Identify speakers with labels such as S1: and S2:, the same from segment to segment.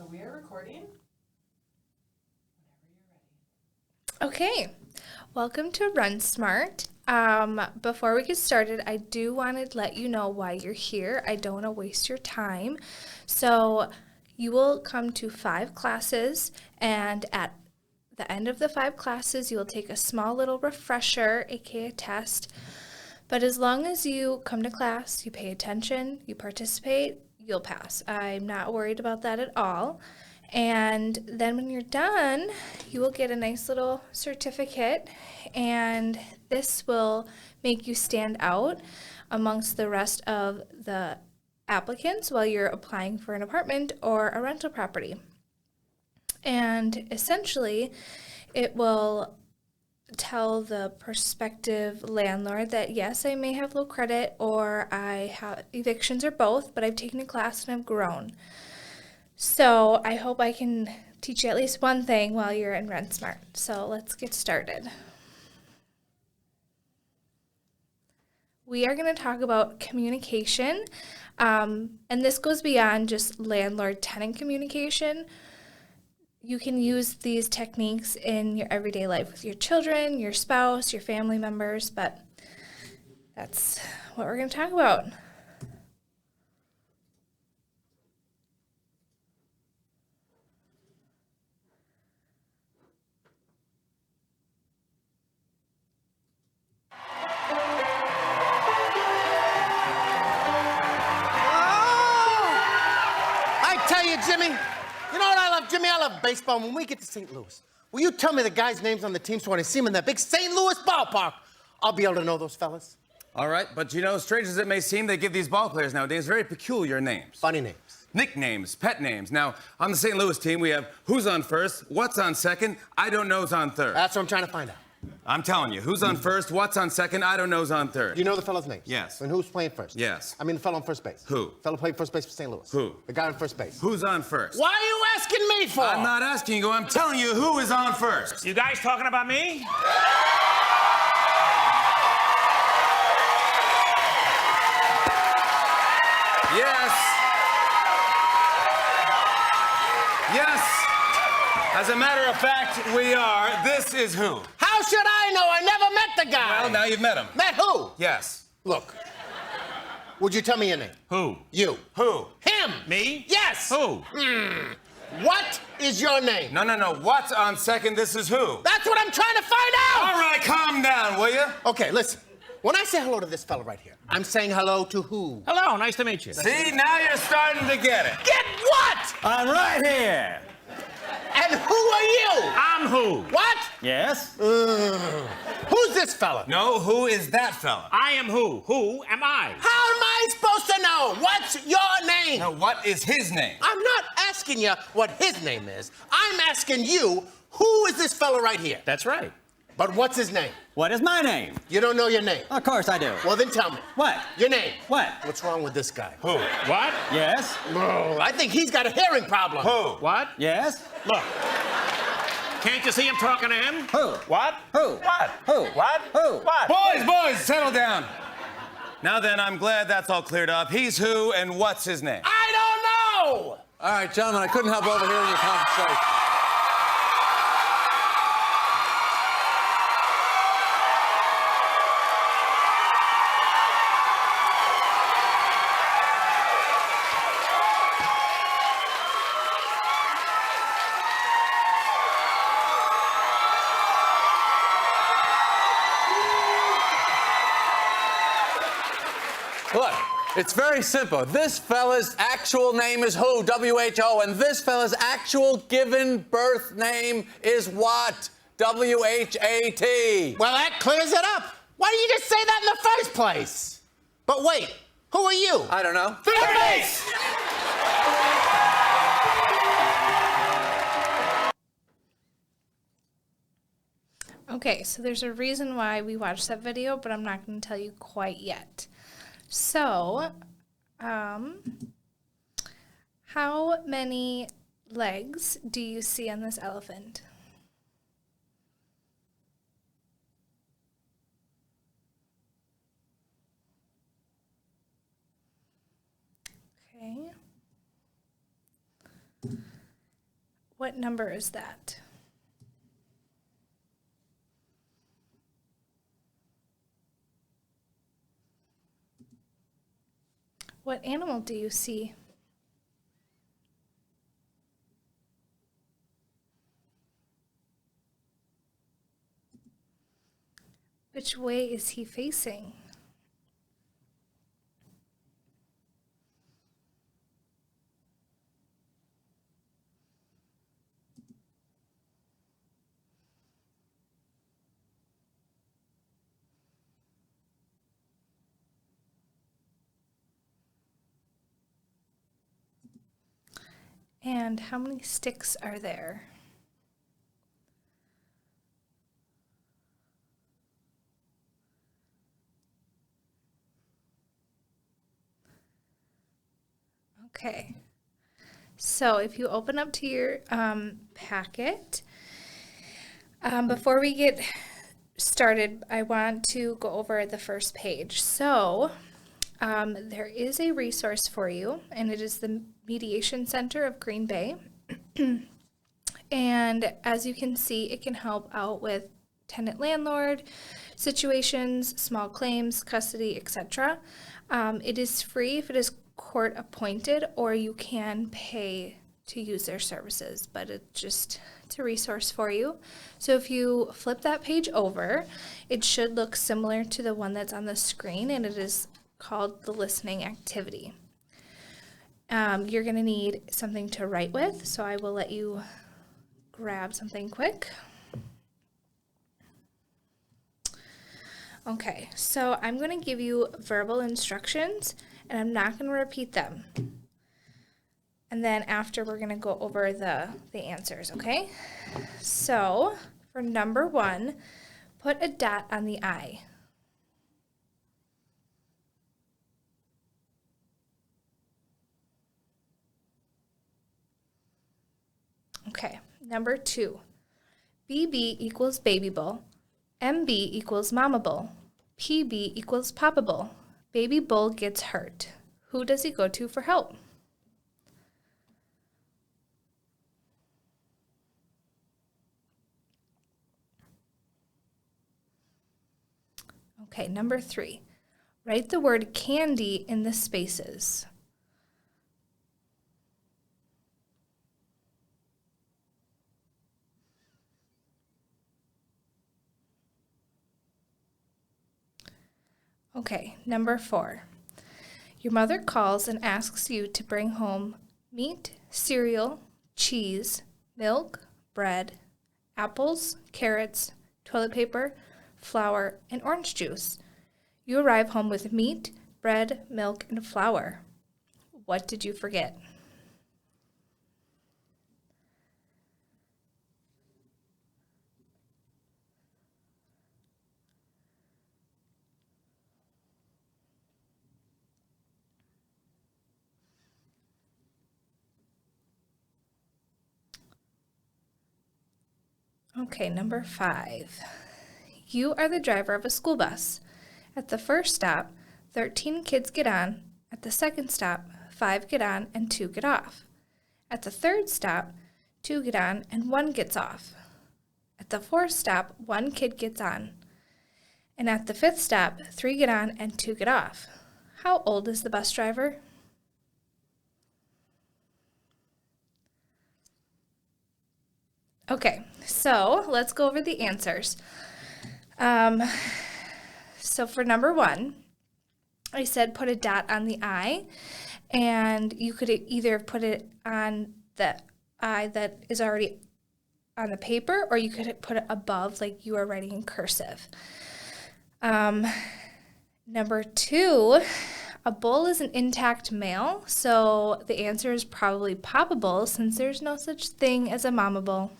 S1: So we are recording.
S2: Okay, welcome to Run Smart. Before we get started, I do want to let you know why you're here. I don't want to waste your time. So you will come to 5 classes, and at the end of the 5 classes, you will take a small little refresher, aka test. But as long as you come to class, you pay attention, you participate, you'll pass. I'm not worried about that at all. And then when you're done, you will get a nice little certificate, and this will make you stand out amongst the rest of the applicants while you're applying for an apartment or a rental property. And essentially, it will tell the prospective landlord that yes, I may have low credit or I have evictions or both, but I've taken a class and I've grown. So I hope I can teach you at least one thing while you're in Run Smart. So let's get started. We are going to talk about communication, and this goes beyond just landlord-tenant communication. You can use these techniques in your everyday life with your children, your spouse, your family members, but that's what we're going to talk about.
S3: Jimmy, you know what I love, Jimmy? I love baseball. When we get to St. Louis, will you tell me the guys' names on the team so when I see them in that big St. Louis ballpark, I'll be able to know those fellas?
S4: All right, but you know, strange as it may seem, they give these ball players nowadays very peculiar names.
S3: Funny names.
S4: Nicknames, pet names. Now, on the St. Louis team, we have who's on first, what's on second, I don't know's on third.
S3: That's what I'm trying to find out.
S4: I'm telling you, who's on first, what's on second, I don't know's on third.
S3: You know the fella's names?
S4: Yes.
S3: And who's playing first?
S4: Yes.
S3: I mean the fella on first base.
S4: Who?
S3: The fella played first base for St. Louis.
S4: Who?
S3: The guy on first base.
S4: Who's on first?
S3: Why are you asking me for?
S4: I'm not asking you, I'm telling you who is on first.
S5: You guys talking about me?
S4: Yes. Yes. As a matter of fact, we are. This is who?
S3: How should I know? I never met the guy.
S4: Well, now you've met him.
S3: Met who?
S4: Yes.
S3: Look, would you tell me your name?
S5: Who?
S3: You.
S4: Who?
S3: Him.
S5: Me?
S3: Yes.
S5: Who?
S3: What is your name?
S4: No. What's on second? This is who?
S3: That's what I'm trying to find out!
S4: All right, calm down, will you?
S3: Okay, listen. When I say hello to this fella right here, I'm saying hello to who?
S5: Hello, nice to meet you.
S4: See, now you're starting to get it.
S3: Get what?
S5: I'm right here.
S3: And who are you?
S5: I'm who?
S3: What?
S5: Yes?
S3: Who's this fella?
S4: No, who is that fella?
S5: I am who? Who am I?
S3: How am I supposed to know? What's your name?
S4: No, what is his name?
S3: I'm not asking you what his name is. I'm asking you, who is this fella right here?
S5: That's right.
S3: But what's his name?
S6: What is my name?
S3: You don't know your name.
S6: Of course I do.
S3: Well, then tell me.
S6: What?
S3: Your name.
S6: What?
S3: What's wrong with this guy?
S4: Who?
S5: What?
S6: Yes?
S3: Oh, I think he's got a hearing problem.
S4: Who?
S5: What?
S6: Yes?
S5: Look. Can't you see I'm talking to him?
S6: Who?
S5: What?
S6: Who?
S5: What?
S6: Who?
S5: What?
S6: Who?
S5: What?
S4: Boys, settle down. Now then, I'm glad that's all cleared up. He's who and what's his name?
S3: I don't know!
S7: All right, gentlemen, I couldn't help overhearing your conversation. Look, it's very simple. This fella's actual name is who? W-H-O. And this fella's actual given birth name is what? W-H-A-T.
S3: Well, that clears it up. Why didn't you just say that in the first place? But wait, who are you?
S7: I don't know.
S3: Third base!
S2: Okay, so there's a reason why we watched that video, but I'm not going to tell you quite yet. So, how many legs do you see on this elephant? Okay. What number is that? What animal do you see? Which way is he facing? And how many sticks are there? Okay, so if you open up to your packet, before we get started, I want to go over the first page. So there is a resource for you, and it is the Mediation Center of Green Bay. And as you can see, it can help out with tenant-landlord situations, small claims, custody, etc. It is free if it is court appointed, or you can pay to use their services, but it's a resource for you. So if you flip that page over, it should look similar to the one that's on the screen, and it is called the listening activity. You're going to need something to write with, so I will let you grab something quick. Okay, so I'm going to give you verbal instructions, and I'm not going to repeat them. And then after, we're going to go over the answers, okay? So for number 1, put a dot on the I. Okay, number 2, BB equals baby bull, MB equals mama bull, PB equals papa bull. Baby bull gets hurt. Who does he go to for help? Okay, number 3, write the word candy in the spaces. Okay, number 4. Your mother calls and asks you to bring home meat, cereal, cheese, milk, bread, apples, carrots, toilet paper, flour, and orange juice. You arrive home with meat, bread, milk, and flour. What did you forget? Okay, number 5. You are the driver of a school bus. At the first stop, 13 kids get on. At the second stop, 5 get on and 2 get off. At the third stop, 2 get on and 1 gets off. At the fourth stop, 1 kid gets on. And at the fifth stop, 3 get on and 2 get off. How old is the bus driver? Okay, so let's go over the answers. So for number 1, I said put a dot on the I, and you could either put it on the I that is already on the paper, or you could put it above like you are writing in cursive. Number 2, a bull is an intact male, so the answer is probably Papa Bull, since there's no such thing as a Mama Bull.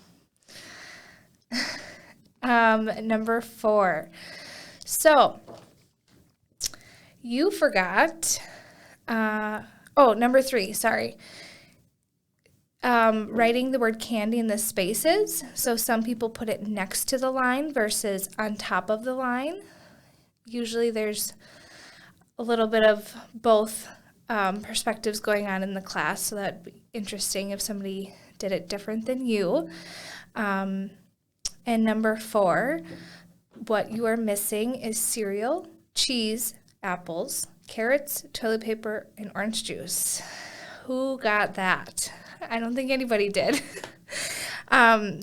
S2: Number 4. So, you forgot, number 3, sorry. Writing the word candy in the spaces. So some people put it next to the line versus on top of the line. Usually there's a little bit of both perspectives going on in the class, so that'd be interesting if somebody did it different than you. And number 4, what you are missing is cereal, cheese, apples, carrots, toilet paper, and orange juice. Who got that? I don't think anybody did.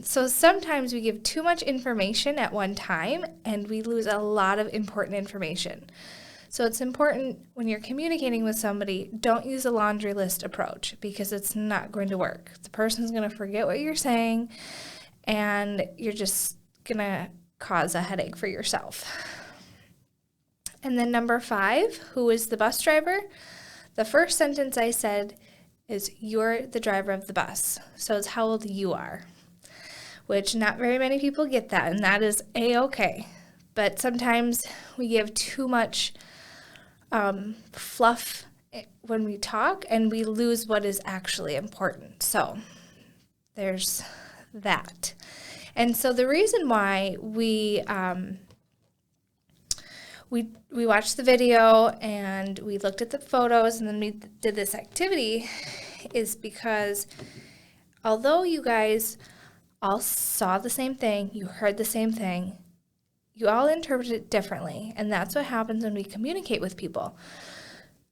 S2: So sometimes we give too much information at one time and we lose a lot of important information. So it's important when you're communicating with somebody, don't use a laundry list approach because it's not going to work. The person's going to forget what you're saying and you're just going to cause a headache for yourself. And then number 5, who is the bus driver? The first sentence I said is you're the driver of the bus. So it's how old you are, which not very many people get that, and that is A-okay. But sometimes we give too much fluff when we talk and we lose what is actually important. So there's that. And so the reason why we watched the video and we looked at the photos and then we did this activity is because although you guys all saw the same thing, you heard the same thing, you all interpret it differently, and that's what happens when we communicate with people.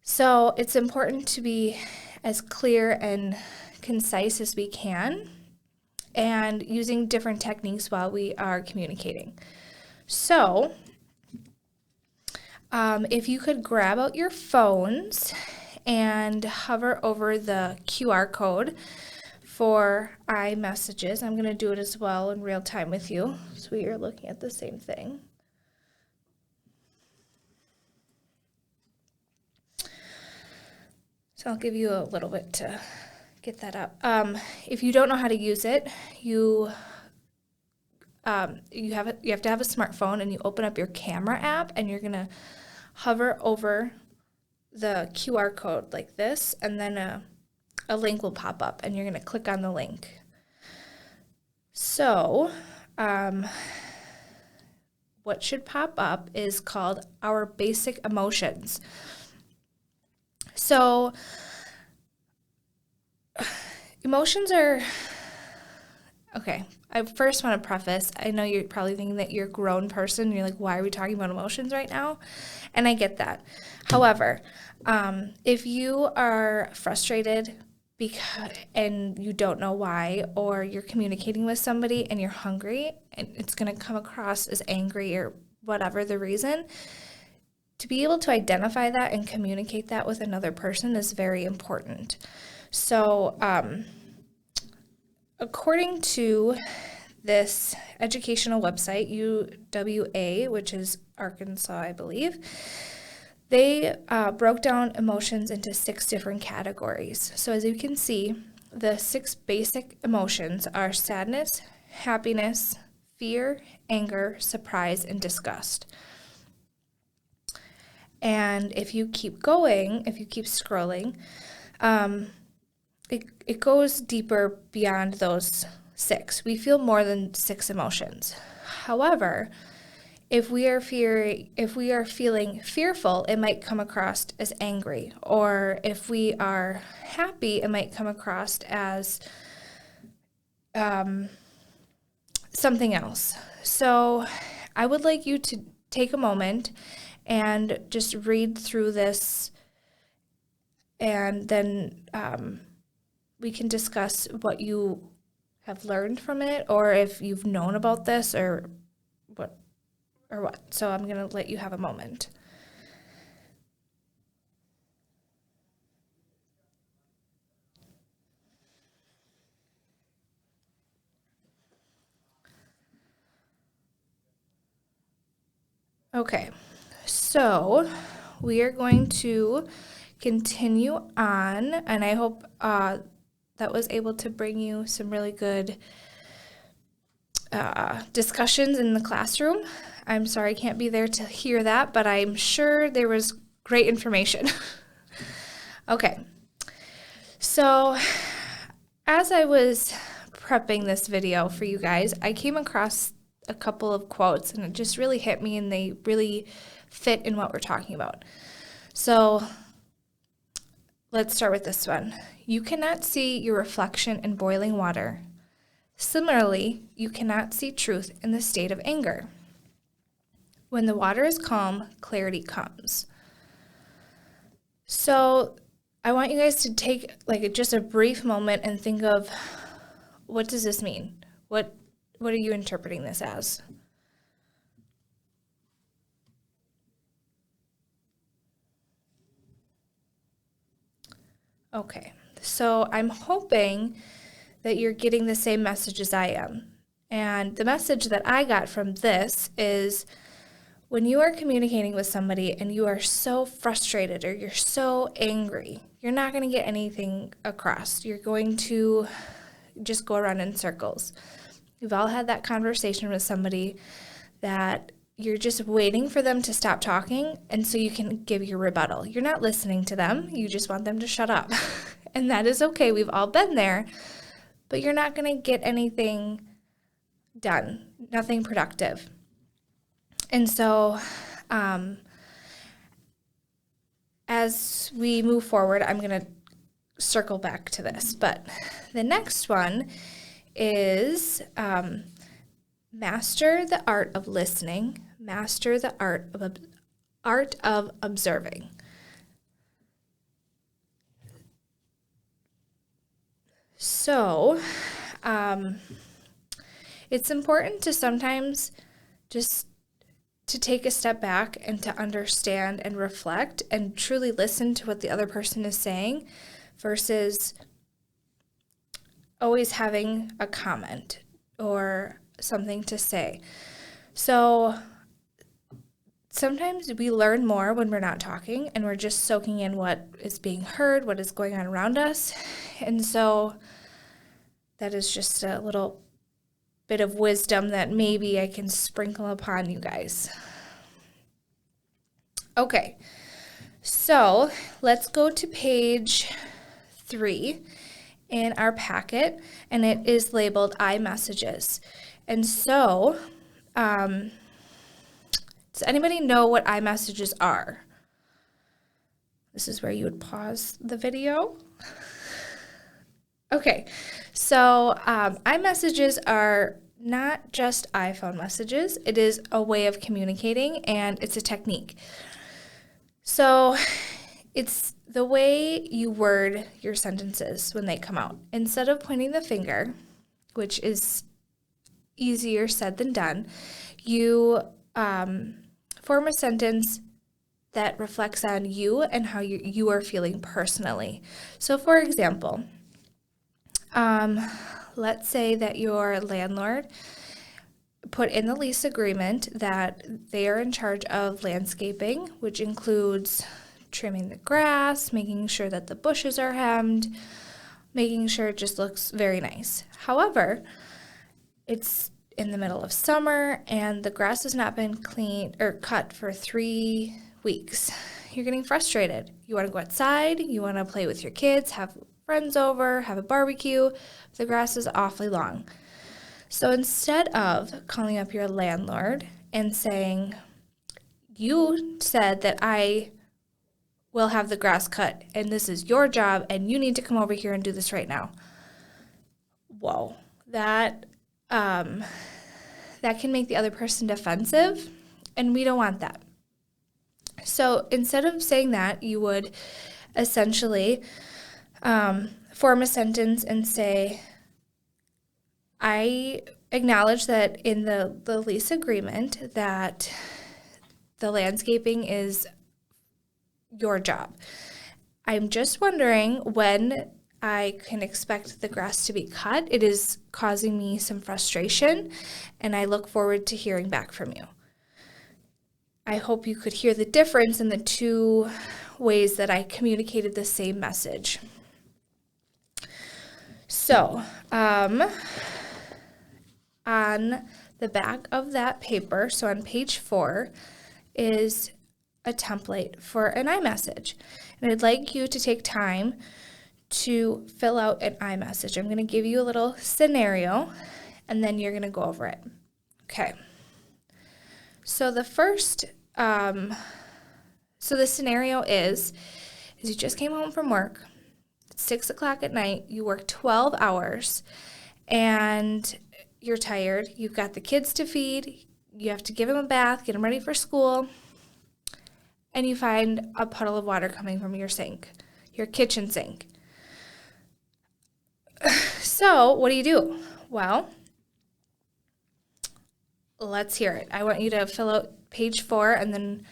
S2: So it's important to be as clear and concise as we can and using different techniques while we are communicating. So if you could grab out your phones and hover over the QR code for iMessages. I'm going to do it as well in real time with you, so we are looking at the same thing. So I'll give you a little bit to get that up. If you don't know how to use it, you have to have a smartphone, and you open up your camera app, and you're going to hover over the QR code like this, and then a link will pop up, and you're going to click on the link. So what should pop up is called Our Basic Emotions. So emotions are, okay, I first want to preface, I know you're probably thinking that you're a grown person. You're like, why are we talking about emotions right now? And I get that. However, if you are frustrated and you don't know why, or you're communicating with somebody and you're hungry and it's going to come across as angry or whatever the reason, to be able to identify that and communicate that with another person is very important. So according to this educational website, UWA, which is Arkansas, I believe, they broke down emotions into 6 different categories. So as you can see, the 6 basic emotions are sadness, happiness, fear, anger, surprise, and disgust. And if you keep going, if you keep scrolling, it goes deeper beyond those 6. We feel more than 6 emotions. However, if we are feeling fearful, it might come across as angry. Or if we are happy, it might come across as something else. So I would like you to take a moment and just read through this, and then we can discuss what you have learned from it, or if you've known about this, or what. So I'm going to let you have a moment. Okay, so we are going to continue on, and I hope that was able to bring you some really good discussions in the classroom. I'm sorry I can't be there to hear that, but I'm sure there was great information. Okay, so as I was prepping this video for you guys, I came across a couple of quotes, and it just really hit me, and they really fit in what we're talking about. So let's start with this one. You cannot see your reflection in boiling water. Similarly, you cannot see truth in the state of anger. When the water is calm, clarity comes. So I want you guys to take like just a brief moment and think of, what does this mean? What are you interpreting this as? Okay, so I'm hoping that you're getting the same message as I am. And the message that I got from this is, when you are communicating with somebody and you are so frustrated or you're so angry, you're not going to get anything across. You're going to just go around in circles. We've all had that conversation with somebody that you're just waiting for them to stop talking, and so you can give your rebuttal. You're not listening to them. You just want them to shut up. And that is okay. We've all been there. But you're not going to get anything done, nothing productive. And so as we move forward, I'm going to circle back to this. But the next one is master the art of listening, master the art of observing. So it's important to sometimes just to take a step back and to understand and reflect and truly listen to what the other person is saying versus always having a comment or something to say. So sometimes we learn more when we're not talking and we're just soaking in what is being heard, what is going on around us. And so that is just a little bit of wisdom that maybe I can sprinkle upon you guys. Okay, so let's go to page 3 in our packet, and it is labeled iMessages. And so, does anybody know what iMessages are? This is where you would pause the video. Okay, so iMessages are not just iPhone messages. It is a way of communicating, and it's a technique. So it's the way you word your sentences when they come out. Instead of pointing the finger, which is easier said than done, you form a sentence that reflects on you and how you are feeling personally. So for example, let's say that your landlord put in the lease agreement that they are in charge of landscaping, which includes trimming the grass, making sure that the bushes are hemmed, making sure it just looks very nice. However, it's in the middle of summer and the grass has not been cleaned or cut for 3 weeks. You're getting frustrated. You want to go outside, you want to play with your kids, have friends over, have a barbecue. The grass is awfully long. So instead of calling up your landlord and saying, you said that I will have the grass cut and this is your job and you need to come over here and do this right now. Whoa, that can make the other person defensive, and we don't want that. So instead of saying that, you would essentially form a sentence and say, I acknowledge that in the lease agreement that the landscaping is your job. I'm just wondering when I can expect the grass to be cut. It is causing me some frustration, and I look forward to hearing back from you. I hope you could hear the difference in the two ways that I communicated the same message. So, on the back of that paper, so on page 4, is a template for an iMessage. And I'd like you to take time to fill out an iMessage. I'm going to give you a little scenario, and then you're going to go over it. Okay. So the first, so the scenario is is you just came home from work. It's 6 o'clock at night. You work 12 hours and you're tired. You've got the kids to feed. You have to give them a bath, get them ready for school. And you find a puddle of water coming from your sink, your kitchen sink. So what do? Well, let's hear it. I want you to fill out page 4 and then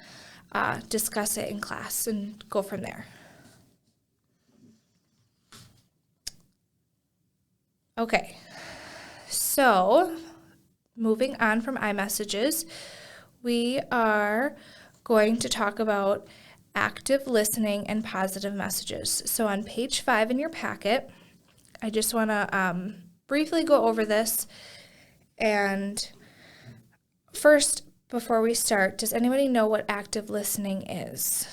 S2: discuss it in class and go from there. Okay, so moving on from iMessages, we are going to talk about active listening and positive messages. So on page 5 in your packet, I just want to briefly go over this. And first, before we start, does anybody know what active listening is?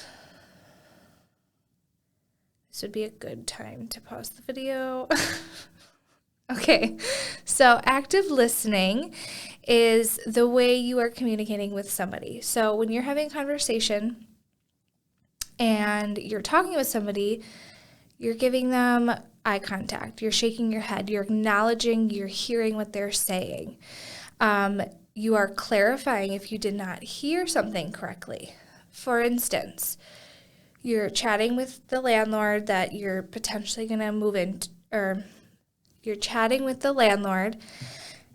S2: This would be a good time to pause the video. Okay, so active listening is the way you are communicating with somebody. So when you're having a conversation and you're talking with somebody, you're giving them eye contact, you're shaking your head, you're acknowledging, you're hearing what they're saying. You are clarifying if you did not hear something correctly. For instance, you're chatting with the landlord that you're potentially going to move in, or you're chatting with the landlord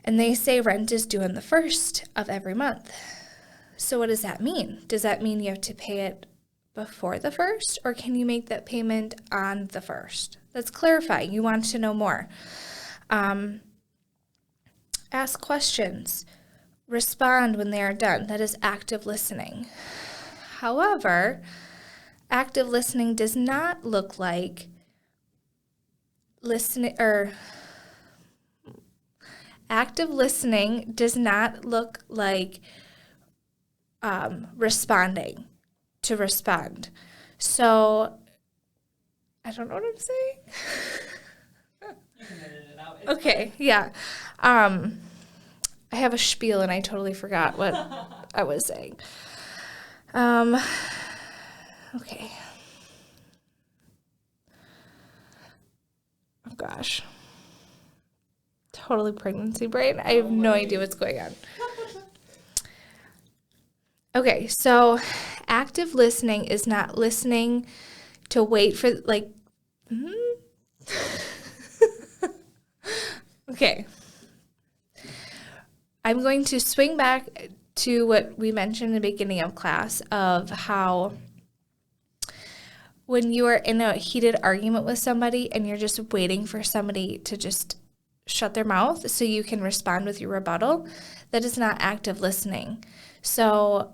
S2: and they say rent is due on the 1st of every month. So what does that mean? Does that mean you have to pay it before the 1st, or can you make that payment on the 1st? That's clarifying. You want to know more. Ask questions. Respond when they are done. That is active listening. However, active listening does not look like listening, or active listening does not look like responding to respond. So I don't know what I'm saying.
S1: You can edit it out.
S2: Okay, yeah. I have a spiel and I totally forgot what I was saying. Okay. Oh gosh. Totally pregnancy brain. I have no idea what's going on. Okay, so active listening is not listening to wait for, like, Okay. I'm going to swing back to what we mentioned in the beginning of class of how when you are in a heated argument with somebody and you're just waiting for somebody to just shut their mouth so you can respond with your rebuttal, that is not active listening. So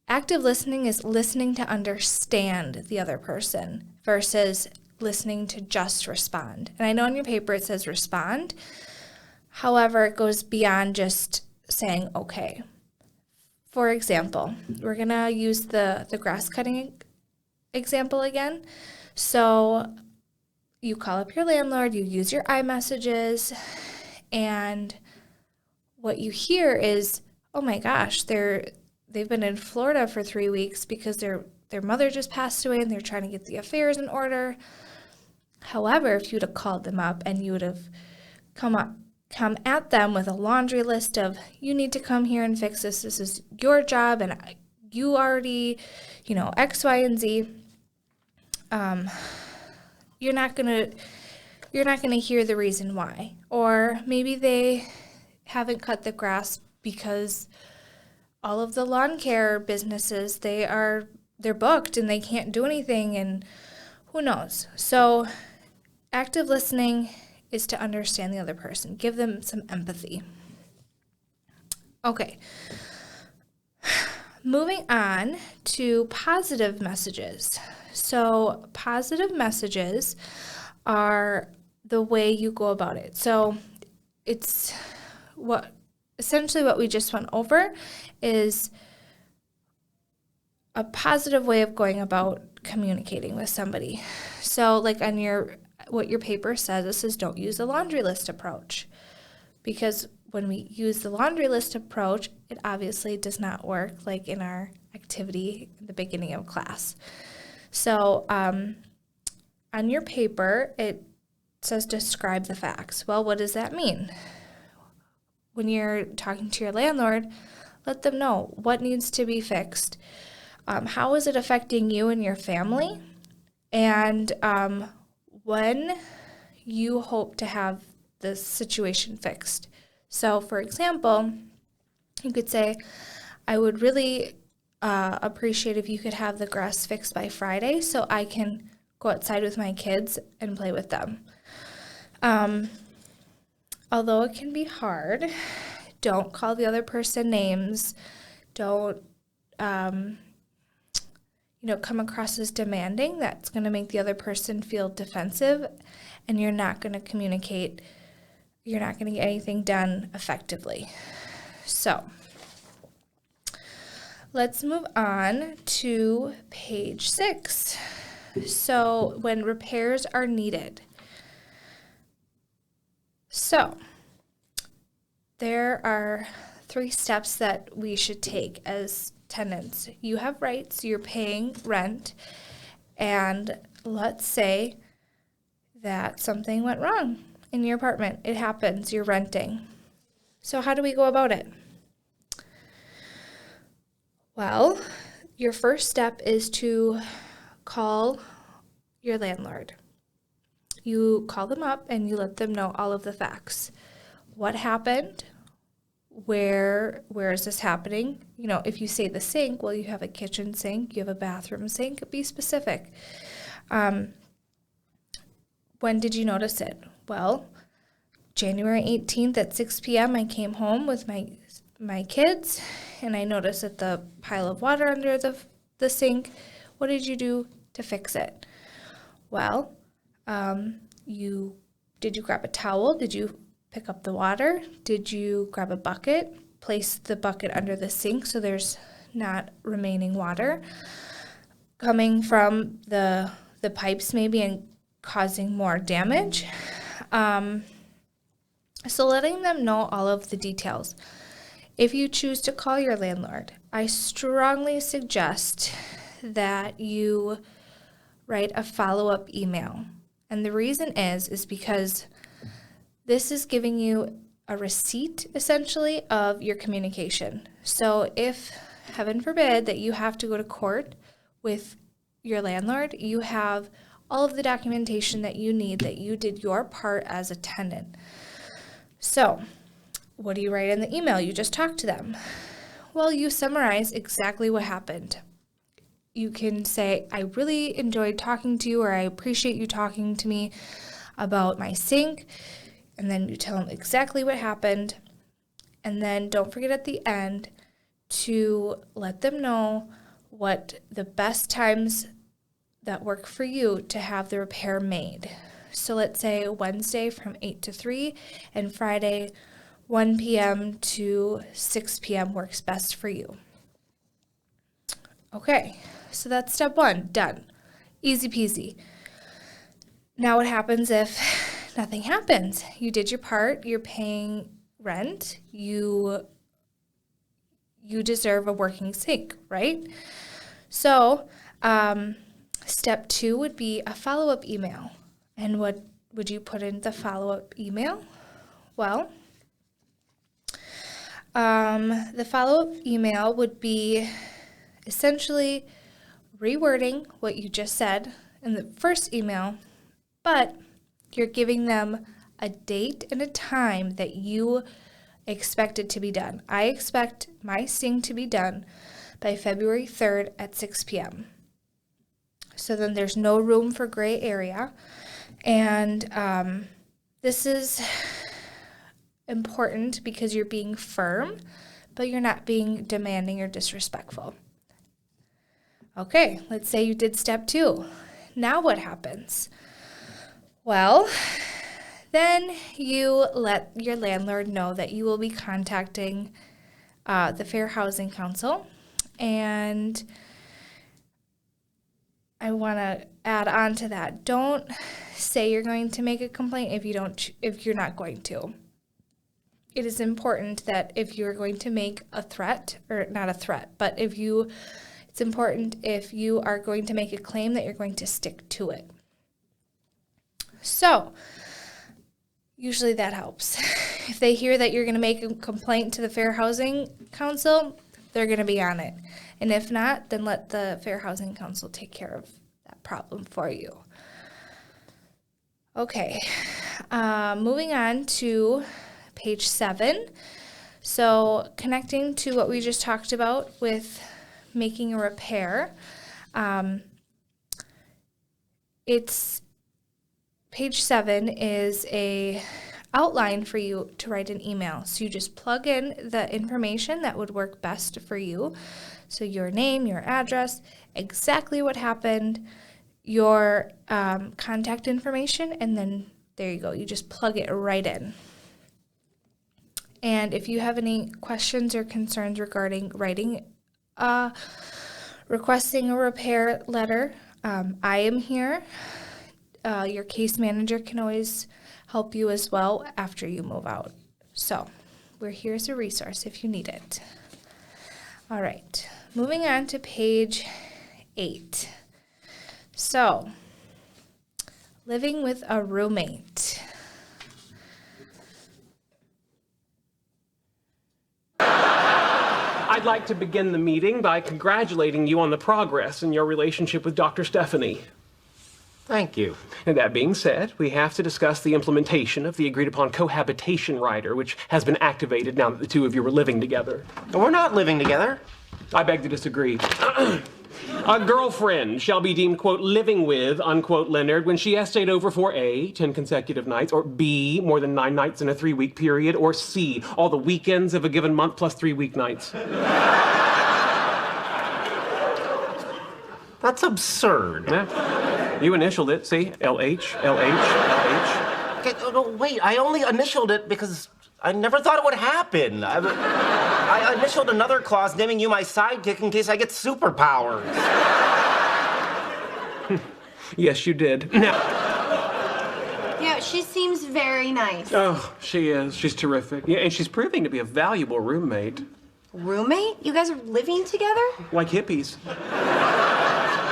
S2: active listening is listening to understand the other person versus listening to just respond. And I know on your paper it says respond. However, it goes beyond just saying okay. For example, we're going to use the grass cutting example again. So you call up your landlord, you use your iMessages, and what you hear is, oh my gosh, they've been in Florida for 3 weeks because their mother just passed away and they're trying to get the affairs in order. However, if you'd have called them up and you would have come at them with a laundry list of, you need to come here and fix this, this is your job, and you already, X, Y, and Z, you're not gonna hear the reason why. Or maybe they haven't cut the grass because all of the lawn care businesses, they're booked and they can't do anything, and who knows. So active listening is to understand the other person. Give them some empathy. Okay. Moving on to positive messages. So positive messages are the way you go about it. So it's essentially what we just went over is a positive way of going about communicating with somebody. So like on what your paper says, this is don't use the laundry list approach, because when we use the laundry list approach, it obviously does not work like in our activity in the beginning of class. So on your paper, it says describe the facts. Well, what does that mean? When you're talking to your landlord, let them know what needs to be fixed. How is it affecting you and your family? And when you hope to have this situation fixed. So, for example, you could say, I would really appreciate if you could have the grass fixed by Friday so I can go outside with my kids and play with them. Although it can be hard, don't call the other person names. Don't, come across as demanding. That's going to make the other person feel defensive, and you're not going to communicate. You're not going to get anything done effectively. So let's move on to page 6. So when repairs are needed. So there are 3 steps that we should take as tenants. You have rights, you're paying rent, and let's say that something went wrong in your apartment. It happens, you're renting. So how do we go about it? Well, your first step is to call your landlord. You call them up and you let them know all of the facts. What happened? Where is this happening? If you say the sink, well, you have a kitchen sink, you have a bathroom sink, be specific. When did you notice it? Well, January 18th at 6 p.m. I came home with my kids and I noticed that the pile of water under the sink. What did you do to fix it? Well, did you grab a towel? Did you pick up the water? Did you grab a bucket, place the bucket under the sink so there's not remaining water coming from the pipes maybe and causing more damage? So letting them know all of the details. If you choose to call your landlord, I strongly suggest that you write a follow-up email. And the reason is because this is giving you a receipt, essentially, of your communication. So if, heaven forbid, that you have to go to court with your landlord, you have all of the documentation that you need, that you did your part as a tenant. So what do you write in the email? You just talk to them. Well, you summarize exactly what happened. You can say, I really enjoyed talking to you, or I appreciate you talking to me about my sink. And then you tell them exactly what happened. And then don't forget at the end to let them know what the best times that work for you to have the repair made. So let's say Wednesday from 8 to 3 and Friday 1 p.m. to 6 p.m. works best for you. Okay, so that's step 1, done. Easy peasy. Now what happens if nothing happens? You did your part, you're paying rent, you deserve a working sink, right? So step 2 would be a follow-up email. And what would you put in the follow-up email? Well, the follow-up email would be essentially rewording what you just said in the first email, but you're giving them a date and a time that you expect it to be done. I expect my sink to be done by February 3rd at 6 p.m. So then there's no room for gray area. And this is important because you're being firm, but you're not being demanding or disrespectful. Okay, let's say you did step 2. Now what happens? Well, then you let your landlord know that you will be contacting the Fair Housing Council, and I want to add on to that. Don't say you're going to make a complaint if you're not going to. It is important that if you're going to make a threat, or not a threat, but if It's important if you are going to make a claim that you're going to stick to it. So, usually that helps. If they hear that you're going to make a complaint to the Fair Housing Council, they're going to be on it. And if not, then let the Fair Housing Council take care of that problem for you. Okay, moving on to page 7. So connecting to what we just talked about with making a repair, it's page 7 is a outline for you to write an email. So you just plug in the information that would work best for you. So your name, your address, exactly what happened, your contact information, and then there you go. You just plug it right in. And if you have any questions or concerns regarding requesting a repair letter, I am here. Your case manager can always help you as well after you move out. So we're here as a resource if you need it. All right, moving on to page 8. So, living with a roommate.
S5: I'd like to begin the meeting by congratulating you on the progress in your relationship with Dr. Stephanie.
S3: Thank you.
S5: And that being said, we have to discuss the implementation of the agreed-upon cohabitation rider, which has been activated now that the two of you are living together.
S3: We're not living together.
S5: I beg to disagree. A girlfriend shall be deemed, quote, living with, unquote, Leonard when she has stayed over for A, 10 consecutive nights, or B, more than 9 nights in a 3-week period, or C, all the weekends of a given month plus 3 weeknights.
S3: That's absurd.
S5: Yeah. You initialed it, see? LH, LH, LH.
S3: Okay, no, wait, I only initialed it because I never thought it would happen. I initialed another clause naming you my sidekick in case I get superpowers.
S5: Yes, you did. Now,
S6: Yeah, she seems very nice.
S5: oh, she is. She's terrific. Yeah, and she's proving to be a valuable roommate.
S6: Roommate? You guys are living together?
S5: Like hippies.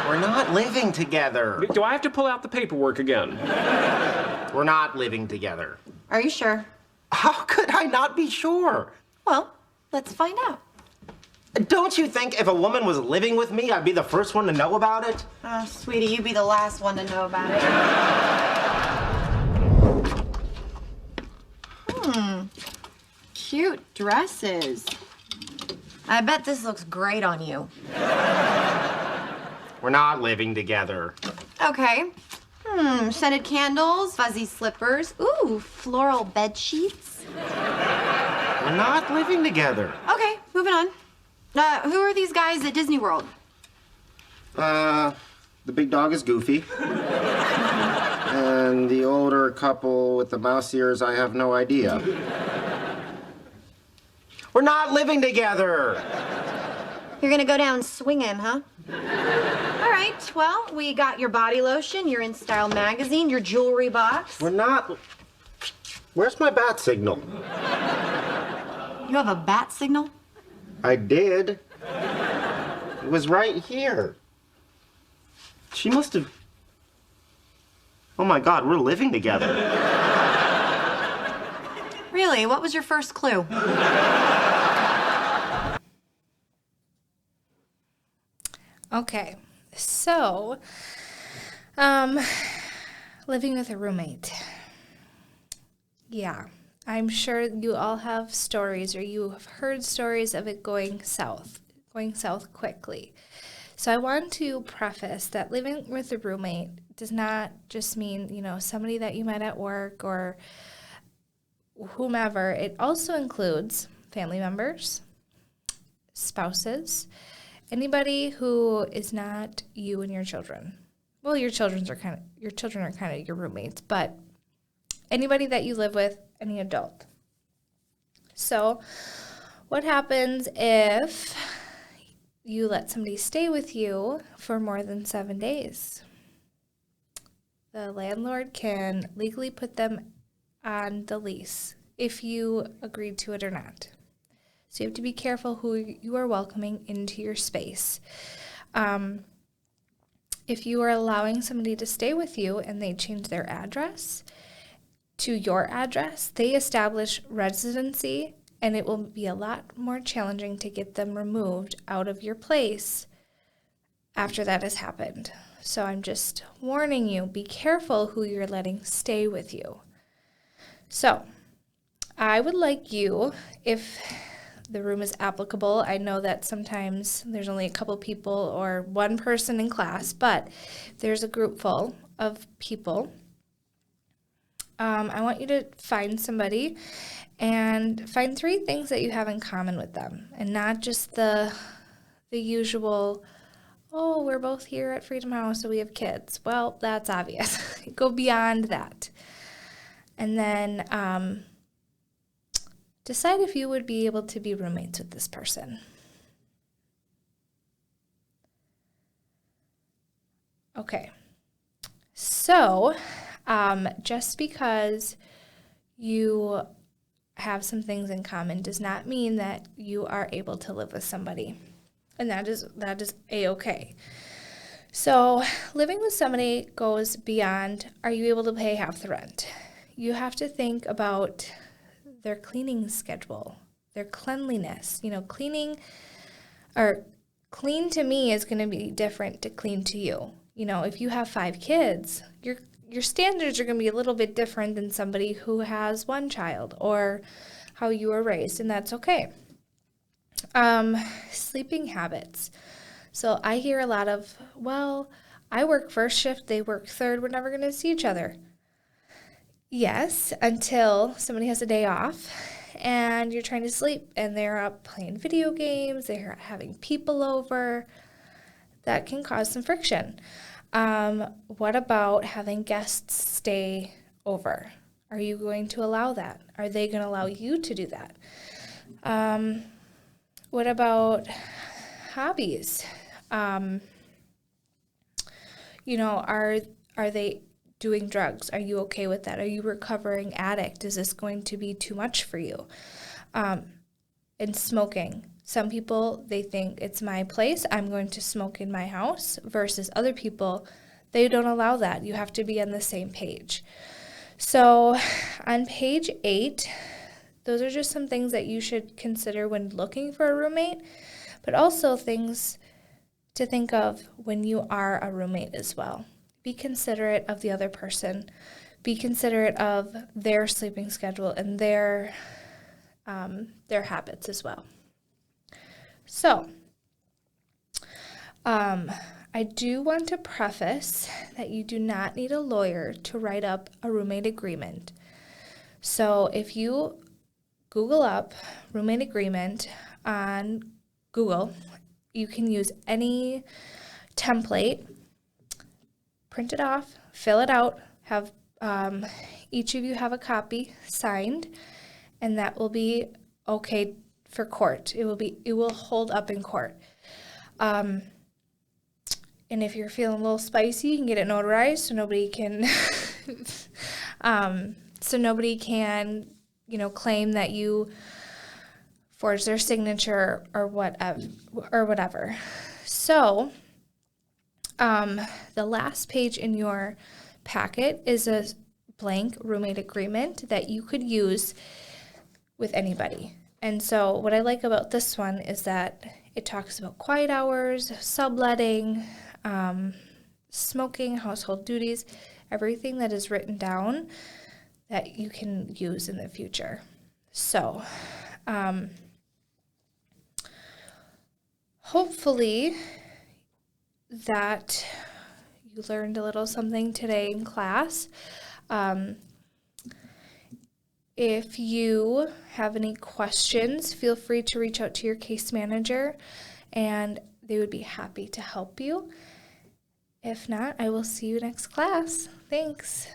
S3: We're not living together.
S5: Do I have to pull out the paperwork again?
S3: We're not living together.
S6: Are you sure?
S3: How could I not be sure?
S6: Well, let's find out.
S3: Don't you think if a woman was living with me, I'd be the first one to know about it?
S6: Oh, sweetie, you'd be the last one to know about it. Cute dresses. I bet this looks great on you.
S3: We're not living together.
S6: Okay. Scented candles, fuzzy slippers. Ooh, floral bed sheets.
S3: We're not living together.
S6: Okay, moving on. Who are these guys at Disney World?
S3: The big dog is Goofy. And the older couple with the mouse ears, I have no idea. We're not living together.
S6: You're gonna go down swinging, huh? All right, well, we got your body lotion, your InStyle magazine, your jewelry box.
S3: We're not. Where's my bat signal?
S6: You have a bat signal?
S3: I did. It was right here. She must have. Oh my God, we're living together.
S6: Really? What was your first clue?
S2: Okay, so, living with a roommate. Yeah, I'm sure you all have stories or you have heard stories of it going south quickly. So I want to preface that living with a roommate does not just mean, somebody that you met at work or whomever. It also includes family members, spouses, anybody who is not you and your children. Well, your children are kind of your roommates, but anybody that you live with, any adult. So, what happens if you let somebody stay with you for more than 7 days? The landlord can legally put them on the lease if you agreed to it or not. So you have to be careful who you are welcoming into your space. If you are allowing somebody to stay with you and they change their address to your address, they establish residency, and it will be a lot more challenging to get them removed out of your place after that has happened. So I'm just warning you, be careful who you're letting stay with you. So I would like you, if the room is applicable, I know that sometimes there's only a couple people or one person in class, but if there's a group full of people, I want you to find somebody and find 3 things that you have in common with them, and not just the usual, oh, we're both here at Freedom House, so we have kids. Well, that's obvious. Go beyond that. And then decide if you would be able to be roommates with this person. Okay. So, just because you have some things in common does not mean that you are able to live with somebody. And that is A-okay. So living with somebody goes beyond, are you able to pay half the rent? You have to think about their cleaning schedule, their cleanliness. Cleaning, or clean to me is going to be different to clean to you. If you have 5 kids, your standards are going to be a little bit different than somebody who has 1 child, or how you were raised, and that's okay. Sleeping habits. So I hear a lot of, well, I work first shift, they work third, we're never going to see each other. Yes, until somebody has a day off and you're trying to sleep and they're up playing video games, they're having people over. That can cause some friction. What about having guests stay over? Are you going to allow that? Are they going to allow you to do that? What about hobbies? Are they doing drugs? Are you okay with that? Are you a recovering addict? Is this going to be too much for you? And smoking. Some people, they think it's my place, I'm going to smoke in my house, versus other people, they don't allow that. You have to be on the same page. So on page 8, those are just some things that you should consider when looking for a roommate, but also things to think of when you are a roommate as well. Be considerate of the other person. Be considerate of their sleeping schedule and their habits as well. So, I do want to preface that you do not need a lawyer to write up a roommate agreement. So if you Google up roommate agreement on Google, you can use any template, print it off, fill it out, have each of you have a copy signed, and that will be okay for court. It will hold up in court. And if you're feeling a little spicy, you can get it notarized so nobody can claim that you forged their signature or whatever. So, the last page in your packet is a blank roommate agreement that you could use with anybody. And so what I like about this one is that it talks about quiet hours, subletting, smoking, household duties, everything that is written down that you can use in the future. So, hopefully that you learned a little something today in class. If you have any questions, feel free to reach out to your case manager and they would be happy to help you. If not, I will see you next class. Thanks.